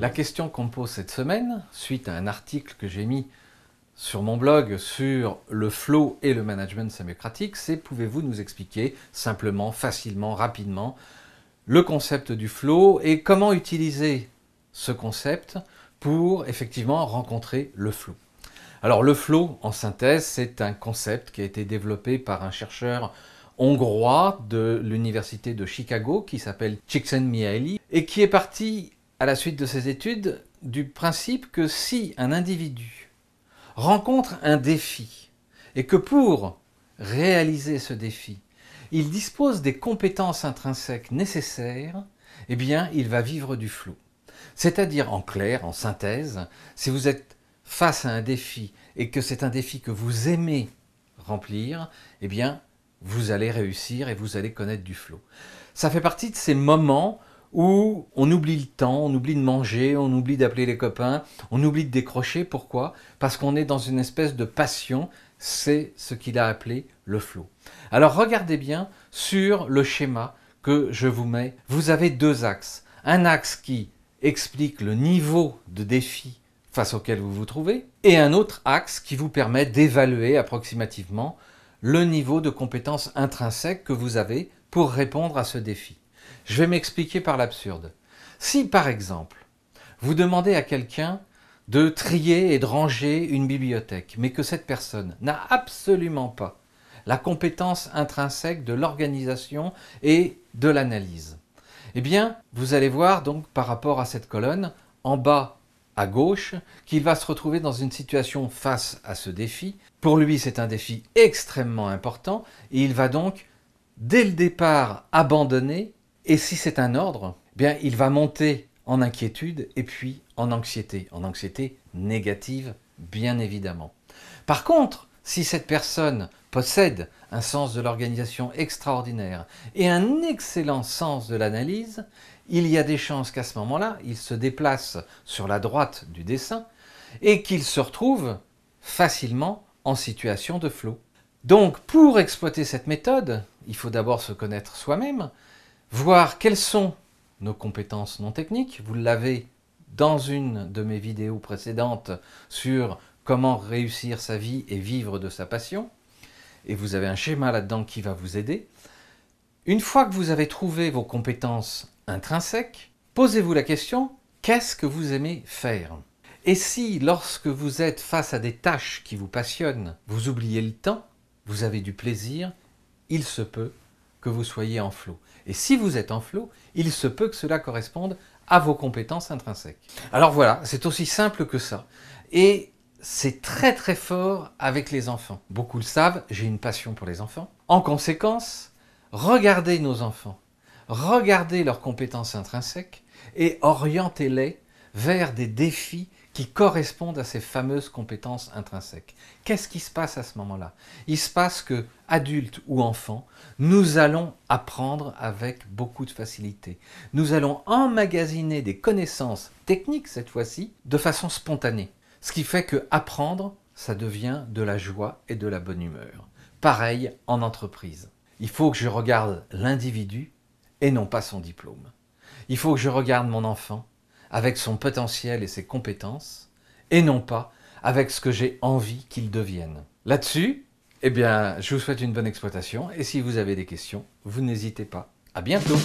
La question qu'on me pose cette semaine, suite à un article que j'ai mis sur mon blog sur le flow et le management sémiocratique, c'est pouvez-vous nous expliquer simplement, facilement, rapidement le concept du flow et comment utiliser ce concept pour effectivement rencontrer le flow. Alors le flow, en synthèse, c'est un concept qui a été développé par un chercheur hongrois de l'université de Chicago qui s'appelle Csikszentmihalyi et qui est parti à la suite de ses études du principe que si un individu rencontre un défi et que pour réaliser ce défi, il dispose des compétences intrinsèques nécessaires, eh bien, il va vivre du flow. C'est-à-dire, en clair, en synthèse, si vous êtes face à un défi et que c'est un défi que vous aimez remplir, eh bien, vous allez réussir et vous allez connaître du flow. Ça fait partie de ces moments où on oublie le temps, on oublie de manger, on oublie d'appeler les copains, on oublie de décrocher. Pourquoi? Parce qu'on est dans une espèce de passion, c'est ce qu'il a appelé le flow. Alors regardez bien sur le schéma que je vous mets, vous avez deux axes. Un axe qui explique le niveau de défi face auquel vous vous trouvez, et un autre axe qui vous permet d'évaluer approximativement le niveau de compétences intrinsèques que vous avez pour répondre à ce défi. Je vais m'expliquer par l'absurde. Si, par exemple, vous demandez à quelqu'un de trier et de ranger une bibliothèque, mais que cette personne n'a absolument pas la compétence intrinsèque de l'organisation et de l'analyse, eh bien, vous allez voir donc par rapport à cette colonne, en bas à gauche, qu'il va se retrouver dans une situation face à ce défi. Pour lui, c'est un défi extrêmement important et il va donc, dès le départ, abandonner. Et si c'est un ordre, eh bien, il va monter en inquiétude et puis en anxiété négative, bien évidemment. Par contre, si cette personne possède un sens de l'organisation extraordinaire et un excellent sens de l'analyse, il y a des chances qu'à ce moment-là, il se déplace sur la droite du dessin et qu'il se retrouve facilement en situation de flow. Donc, pour exploiter cette méthode, il faut d'abord se connaître soi-même, voir quelles sont nos compétences non techniques. Vous l'avez dans une de mes vidéos précédentes sur comment réussir sa vie et vivre de sa passion. Et vous avez un schéma là-dedans qui va vous aider. Une fois que vous avez trouvé vos compétences intrinsèques, posez-vous la question, qu'est-ce que vous aimez faire? Et si, lorsque vous êtes face à des tâches qui vous passionnent, vous oubliez le temps, vous avez du plaisir, il se peut que vous soyez en flow. Et si vous êtes en flow, il se peut que cela corresponde à vos compétences intrinsèques. Alors voilà, c'est aussi simple que ça. Et c'est très très fort avec les enfants. Beaucoup le savent, j'ai une passion pour les enfants. En conséquence, regardez nos enfants, regardez leurs compétences intrinsèques et orientez-les vers des défis qui correspondent à ces fameuses compétences intrinsèques. Qu'est-ce qui se passe à ce moment-là? Il se passe que, adultes ou enfants, nous allons apprendre avec beaucoup de facilité. Nous allons emmagasiner des connaissances techniques, cette fois-ci, de façon spontanée. Ce qui fait que apprendre, ça devient de la joie et de la bonne humeur. Pareil en entreprise. Il faut que je regarde l'individu et non pas son diplôme. Il faut que je regarde mon enfant avec son potentiel et ses compétences, et non pas avec ce que j'ai envie qu'il devienne. Là-dessus, eh bien, je vous souhaite une bonne exploitation, et si vous avez des questions, vous n'hésitez pas. À bientôt!